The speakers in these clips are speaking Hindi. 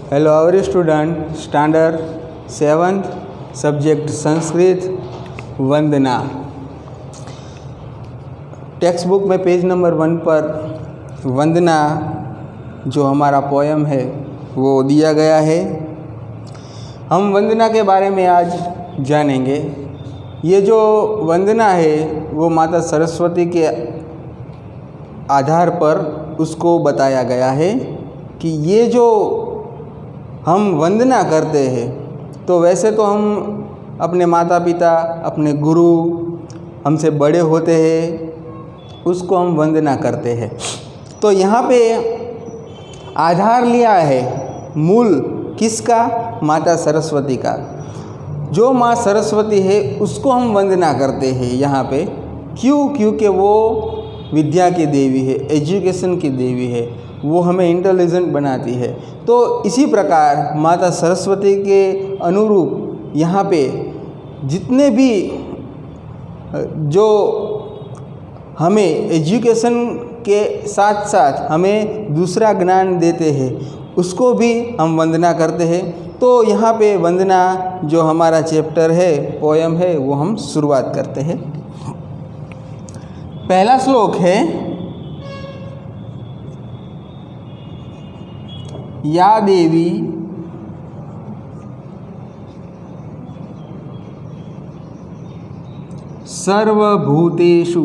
Hello our student, standard 7th, subject Sanskrit, वंदना। टेक्स्ट बुक में पेज नंबर 1 पर वंदना जो हमारा पोयम है वो दिया गया है। हम वंदना के बारे में आज जानेंगे। ये जो वंदना है वो माता सरस्वती के आधार पर उसको बताया गया है कि ये जो हम वंदना करते हैं तो वैसे तो हम अपने माता पिता, अपने गुरु, हमसे बड़े होते हैं, उसको हम वंदना करते हैं। तो यहाँ पे आधार लिया है मूल किसका? माता सरस्वती का। जो माँ सरस्वती है उसको हम वंदना करते हैं यहाँ पे। क्यों? क्योंकि वो विद्या की देवी है, एजुकेशन की देवी है, वो हमें इंटेलिजेंट बनाती है। तो इसी प्रकार माता सरस्वती के अनुरूप यहाँ पे जितने भी जो हमें एजुकेशन के साथ साथ हमें दूसरा ज्ञान देते हैं उसको भी हम वंदना करते हैं। तो यहाँ पे वंदना जो हमारा चैप्टर है, पोयम है, वो हम शुरुआत करते हैं। पहला श्लोक है, या देवी सर्वभूतेषु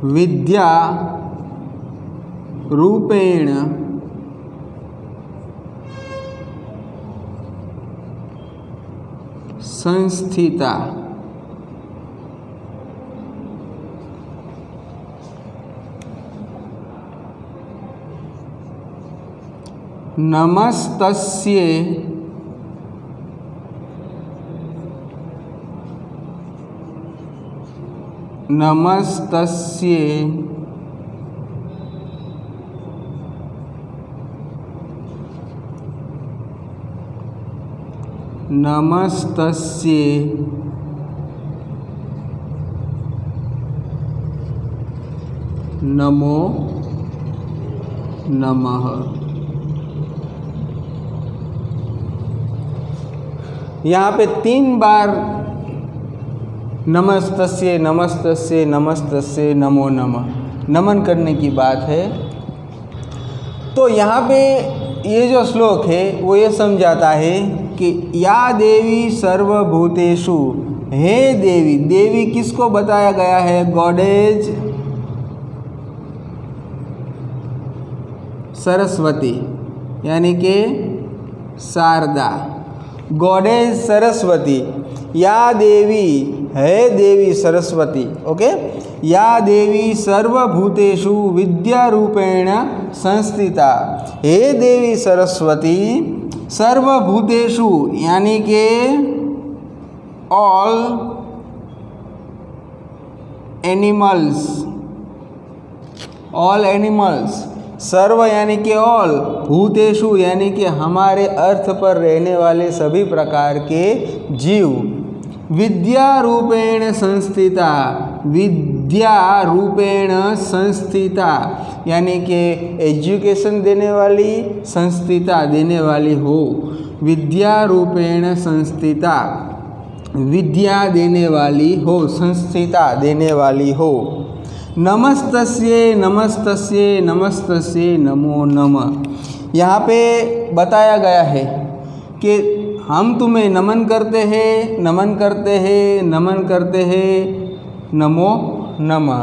विद्या रूपेण संस्थिता। नमस्तस्यै नमस्तस्यै नमस्तस्यै नमो नमः। यहाँ पे 3 बार नमस्तस्यै नमस्तस्यै नमस्तस्यै नमो नमः नमन करने की बात है। तो यहाँ पे ये जो श्लोक है वो ये समझाता है कि या देवी सर्वभूतेषु, हे देवी। देवी किसको बताया गया है? गॉडेज सरस्वती, यानी कि शारदा, गॉडेज सरस्वती। या देवी, है देवी सरस्वती, ओके। या देवी सर्वभूतेषु विद्या रूपेण संस्थिता, हे देवी सरस्वती सर्वभूतेषु यानी के ऑल एनिमल्स, ऑल एनिमल्स, सर्व यानी कि ऑल, भूतेषु यानी कि हमारे अर्थ पर रहने वाले सभी प्रकार के जीव, विद्या रूपेण संस्थिता, विद्या रूपेण संस्थिता यानी कि एजुकेशन देने वाली, संस्थिता देने वाली हो। विद्या रूपेण संस्थिता, विद्या देने वाली हो, संस्थिता देने वाली हो। नमस्तस्यै नमस्तस्यै नमस्तस्यै नमो नमः। यहाँ पे बताया गया है कि हम तुम्हें नमन करते हैं, नमन करते हैं, नमन करते हैं, नमो नमः।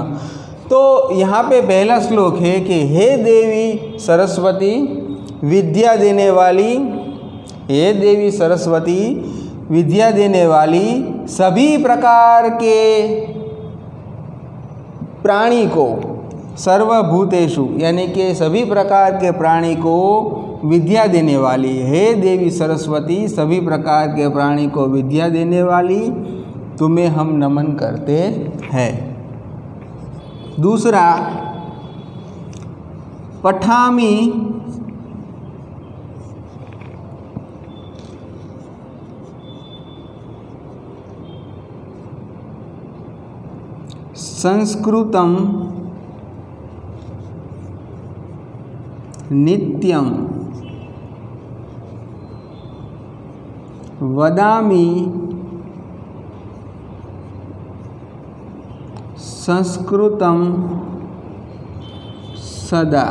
तो यहाँ पे पहला श्लोक है कि हे देवी सरस्वती विद्या देने वाली, हे देवी सरस्वती विद्या देने वाली, सभी प्रकार के प्राणी को, सर्वभूतेषु यानी कि सभी प्रकार के प्राणी को विद्या देने वाली, हे देवी सरस्वती सभी प्रकार के प्राणी को विद्या देने वाली, तुम्हें हम नमन करते हैं। दूसरा, पठामि संस्कृतं नित्यं वदामि संस्कृतं सदा।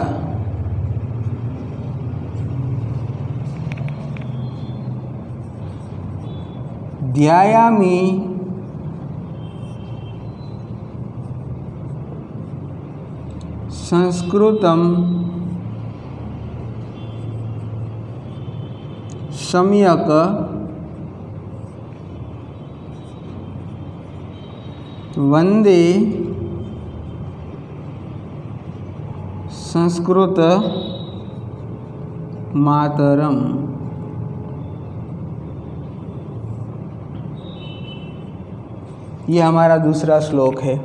ध्यायामि संस्कृतं सम्यक् वंदे संस्कृत मातरम। ये हमारा दूसरा श्लोक है।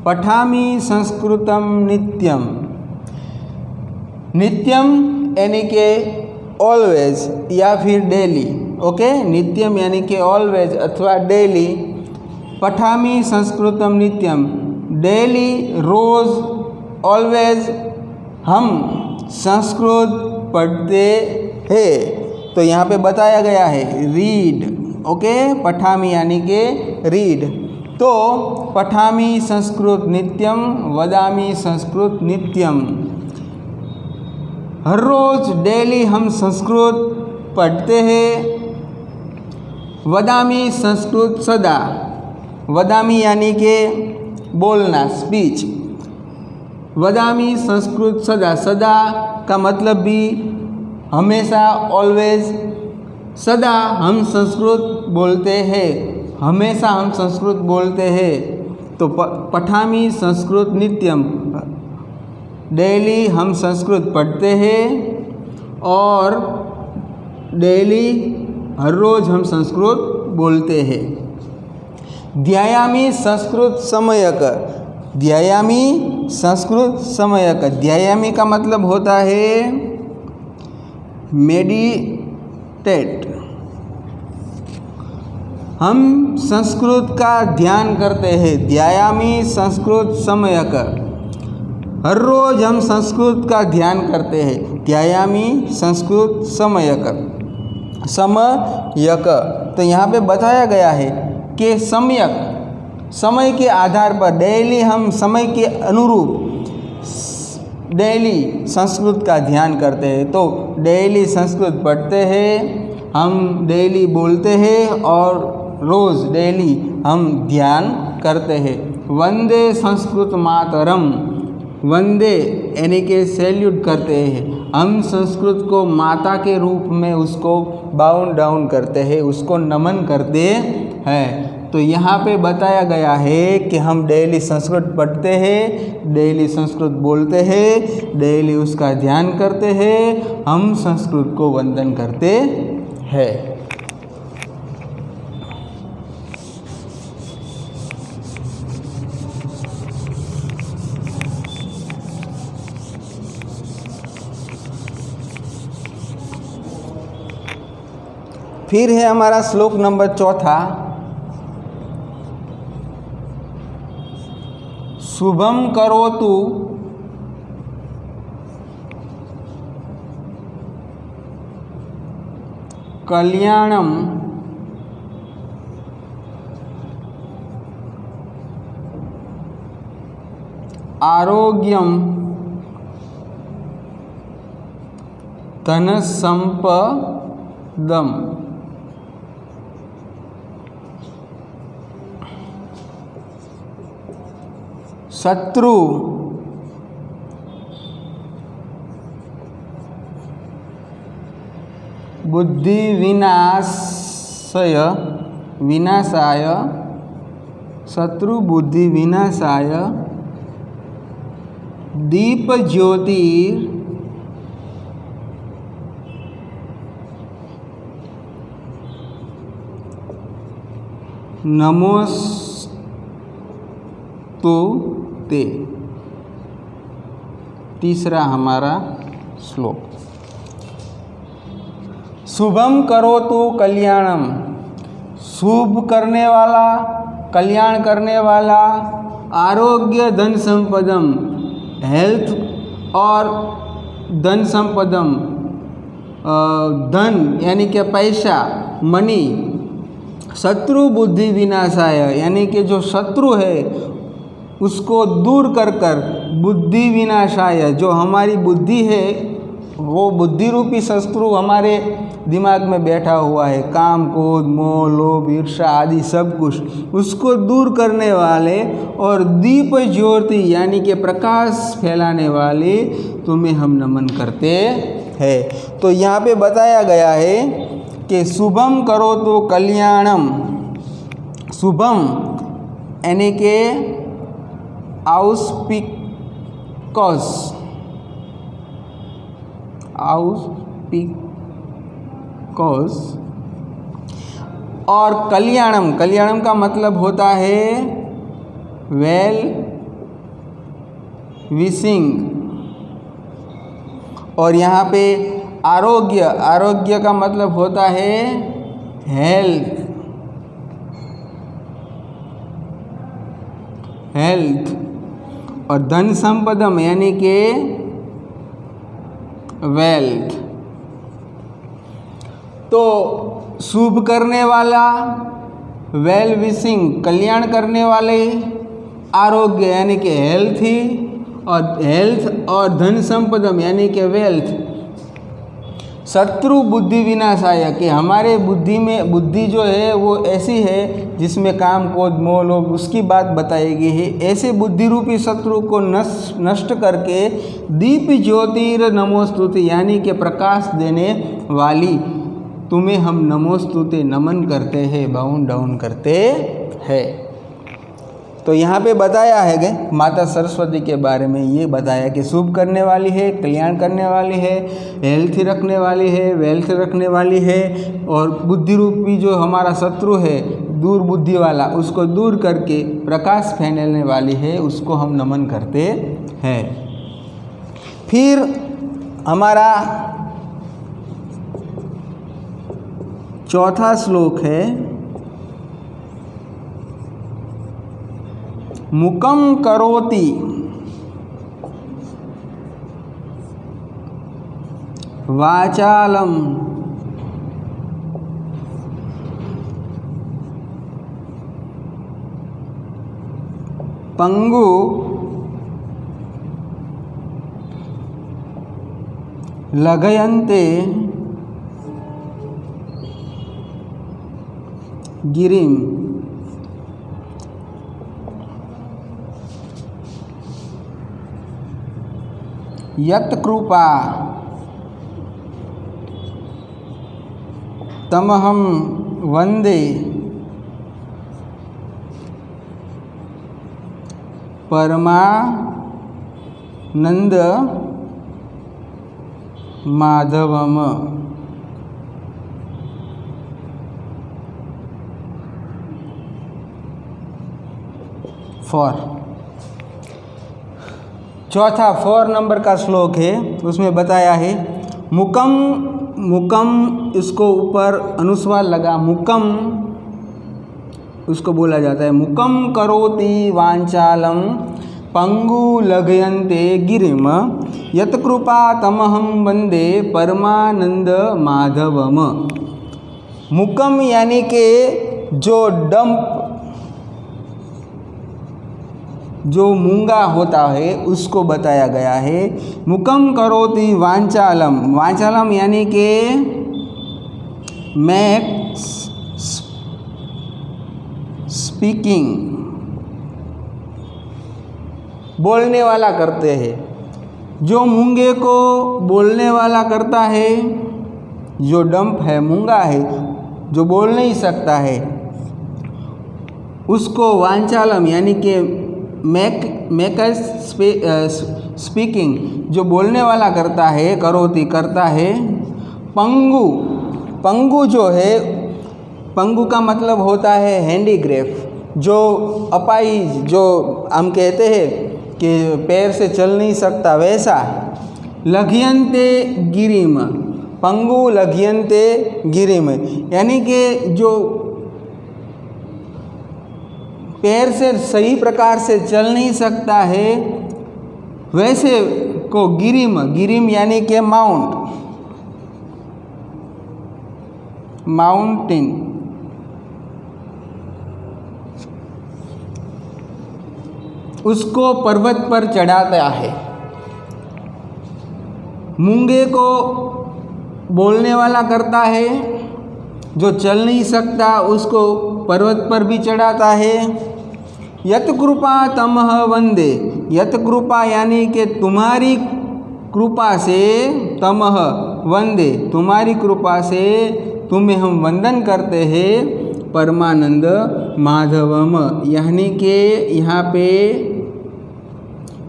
पठामि संस्कृतम नित्यम। नित्यम यानी कि ऑलवेज या फिर डेली। ओके, नित्यम यानी कि ऑलवेज अथवा डेली। पठामि संस्कृतम नित्यम, डेली, रोज़, ऑलवेज हम संस्कृत पढ़ते हैं। तो यहाँ पे बताया गया है रीड। ओके, पठामि यानी कि रीड। तो पठामि संस्कृत नित्यम वदामि संस्कृत नित्यम। हर रोज़ डेली हम संस्कृत पढ़ते हैं। वदामि संस्कृत सदा। वदामि यानी कि बोलना, स्पीच। वदामि संस्कृत सदा। सदा का मतलब भी हमेशा, ऑलवेज। सदा हम संस्कृत बोलते हैं, हमेशा हम संस्कृत बोलते हैं। तो पठामि संस्कृत नित्यम, डेली हम संस्कृत पढ़ते हैं और डेली हर रोज़ हम संस्कृत बोलते हैं। ध्यायामि संस्कृत सम्यक्। ध्यायामि संस्कृत सम्यक्। ध्यायामि का मतलब होता है मेडिटेट। हम संस्कृत का ध्यान करते हैं। ध्यायामि संस्कृत सम्यक्। हर रोज़ हम संस्कृत का ध्यान करते हैं। ध्यायामि संस्कृत सम्यक्। सम्यक् तो यहाँ पे बताया गया है कि सम्यक, समय के आधार पर, डेली हम समय के अनुरूप डेली संस्कृत का ध्यान करते हैं। तो डेली संस्कृत पढ़ते हैं, हम डेली बोलते हैं और रोज़ डेली हम ध्यान करते हैं। वंदे संस्कृत मातरम। वंदे यानी कि सैल्यूट करते हैं। हम संस्कृत को माता के रूप में उसको बाउंड डाउन करते हैं, उसको नमन करते हैं। तो यहाँ पे बताया गया है कि हम डेली संस्कृत पढ़ते हैं, डेली संस्कृत बोलते हैं, डेली उसका ध्यान करते हैं, हम संस्कृत को वंदन करते हैं। फिर है हमारा श्लोक नंबर 4। शुभम करोतु कल्याणम आरोग्यम धनसंपदम। शत्रु बुद्धि विनाशाय शत्रु बुद्धि विनाशाय दीप ज्योतिर नमोस्तुते। तीसरा हमारा श्लोक। शुभम करोतु कल्याणम। शुभ करने वाला, कल्याण करने वाला आरोग्य धन संपदम, हेल्थ और धन संपदम, धन यानी कि पैसा, मनी, शत्रु बुद्धि विनाशाय यानी कि जो शत्रु है उसको दूर कर कर, बुद्धि विनाशाय जो हमारी बुद्धि है, वो बुद्धि रूपी शत्रु हमारे दिमाग में बैठा हुआ है, काम क्रोध मोह लोभ ईर्ष्या आदि सब कुछ, उसको दूर करने वाले और दीप ज्योति यानी कि प्रकाश फैलाने वाले तुम्हें हम नमन करते हैं। तो यहाँ पे बताया गया है कि शुभम करो तो कल्याणम, शुभम यानी कि आउस्पिकस और कल्याणम, कल्याणम का मतलब होता है वेल विशिंग। और यहाँ पे आरोग्य, आरोग्य का मतलब होता है हेल्थ, हेल्थ। और धन संपदम यानी कि वेल्थ। तो शुभ करने वाला, वेल विशिंग कल्याण करने वाले, आरोग्य यानी कि हेल्थ ही, और हेल्थ और धन संपदम यानी कि वेल्थ, शत्रु बुद्धि विनाशाय कि हमारे बुद्धि में, बुद्धि जो है वो ऐसी है जिसमें काम क्रोध मोह लोभ उसकी बात बताएगी है। ऐसे बुद्धि रूपी शत्रु को नष्ट करके दीप ज्योतिर नमोस्तुते यानी कि प्रकाश देने वाली तुम्हें हम नमोस्तुते नमन करते हैं, बाउंड डाउन करते हैं। तो यहाँ पे बताया है कि माता सरस्वती के बारे में ये बताया कि शुभ करने वाली है, कल्याण करने वाली है, हेल्थ रखने वाली है, वेल्थ रखने वाली है, और बुद्धि रूपी जो हमारा शत्रु है दूर बुद्धि वाला उसको दूर करके प्रकाश फैलाने वाली है, उसको हम नमन करते हैं। फिर हमारा चौथा श्लोक है, मुकम करोति वाचालम पंगु लघयन्ते गिरिम यत् कृपा तमहं वंदे परमानंद माधवम। चौथा 4 नंबर का श्लोक है, उसमें बताया है मुकम, मुकम इसको ऊपर अनुस्वार लगा, मुकम उसको बोला जाता है मुकम करोति वांचालम पंगु लघयन्ते गिरिम यत् कृपा तमहं वंदे परमानंद माधवम। मुकम यानी कि जो डंप, जो मूंगा होता है उसको बताया गया है। मुकम करोति वांचालम, वांचालम यानी कि मैक्स स्पीकिंग, बोलने वाला करते हैं। जो मूंगे को बोलने वाला करता है, जो डंप है मूंगा है जो बोल नहीं सकता है, उसको वांचालम यानी कि मेक स्पीकिंग जो बोलने वाला करता है, करोति करता है। पंगु, पंगु जो है, पंगु का मतलब होता है हैंडीक्राफ्ट, जो अपाहिज, जो हम कहते हैं कि पैर से चल नहीं सकता वैसा। लघयन्ते गिरिम, पंगु लघयन्ते गिरिम यानी कि जो पैर से सही प्रकार से चल नहीं सकता है, वैसे को गिरिम, गिरिम यानी कि माउंटेन, उसको पर्वत पर चढ़ाता है। मूंगे को बोलने वाला करता है, जो चल नहीं सकता उसको पर्वत पर भी चढ़ाता है। यत कृपा तमह वंदे, यत कृपा यानी कि तुम्हारी कृपा से, तमह वंदे तुम्हारी कृपा से तुम्हें हम वंदन करते हैं। परमानंद माधवम यानी कि यहाँ पे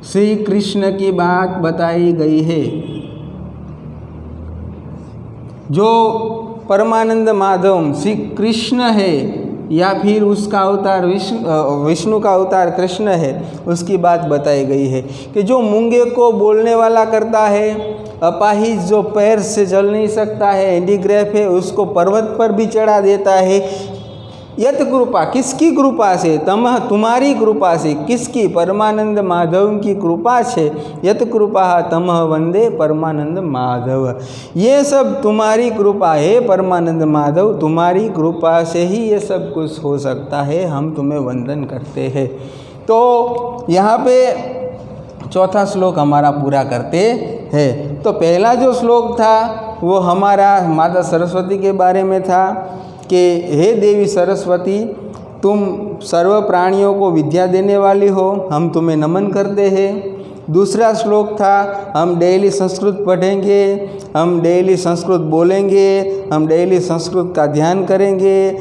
श्री कृष्ण की बात बताई गई है। जो परमानंद माधव श्री कृष्ण है या फिर उसका अवतार विष्णु का अवतार कृष्ण है, उसकी बात बताई गई है कि जो मूंगे को बोलने वाला करता है, अपाहिज जो पैर से चल नहीं सकता है, हैंडीक्राफ्ट है, उसको पर्वत पर भी चढ़ा देता है। यत कृपा किसकी कृपा से, तमह तुम्हारी कृपा से, किसकी, परमानंद माधव की कृपा से। यत कृपा तमह वंदे परमानंद माधव, ये सब तुम्हारी कृपा है परमानंद माधव, तुम्हारी कृपा से ही ये सब कुछ हो सकता है, हम तुम्हें वंदन करते हैं। तो यहाँ पे चौथा श्लोक हमारा पूरा करते हैं। तो पहला जो श्लोक था वो हमारा माता सरस्वती के बारे में था कि हे देवी सरस्वती, तुम सर्व प्राणियों को विद्या देने वाली हो, हम तुम्हें नमन करते हैं। दूसरा श्लोक था हम डेली संस्कृत पढ़ेंगे, हम डेली संस्कृत बोलेंगे, हम डेली संस्कृत का ध्यान करेंगे,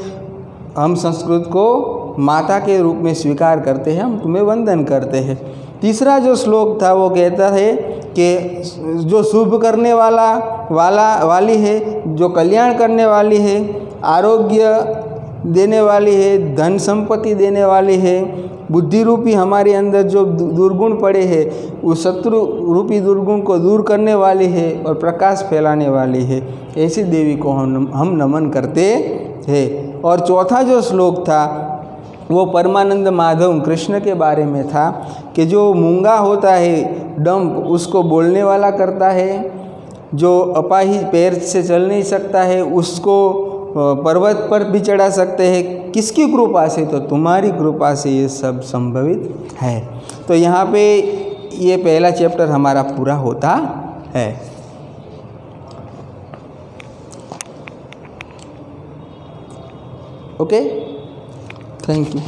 हम संस्कृत को माता के रूप में स्वीकार करते हैं, हम तुम्हें वंदन करते हैं। तीसरा जो श्लोक था वो कहता है कि जो शुभ करने वाली है, जो कल्याण करने वाली है, आरोग्य देने वाली है, धन संपत्ति देने वाली है, बुद्धि रूपी हमारे अंदर जो दुर्गुण पड़े हैं उस शत्रु रूपी दुर्गुण को दूर करने वाली है और प्रकाश फैलाने वाली है, ऐसी देवी को हम नमन करते हैं। और चौथा जो श्लोक था वो परमानंद माधव कृष्ण के बारे में था कि जो मूंगा होता है, डंप, उसको बोलने वाला करता है, जो अपाहिज पैर से चल नहीं सकता है उसको पर्वत पर भी चढ़ा सकते हैं। किसकी कृपा से, तो तुम्हारी कृपा से ये सब संभवित है। तो यहाँ पे ये पहला चैप्टर हमारा पूरा होता है। Okay, thank you.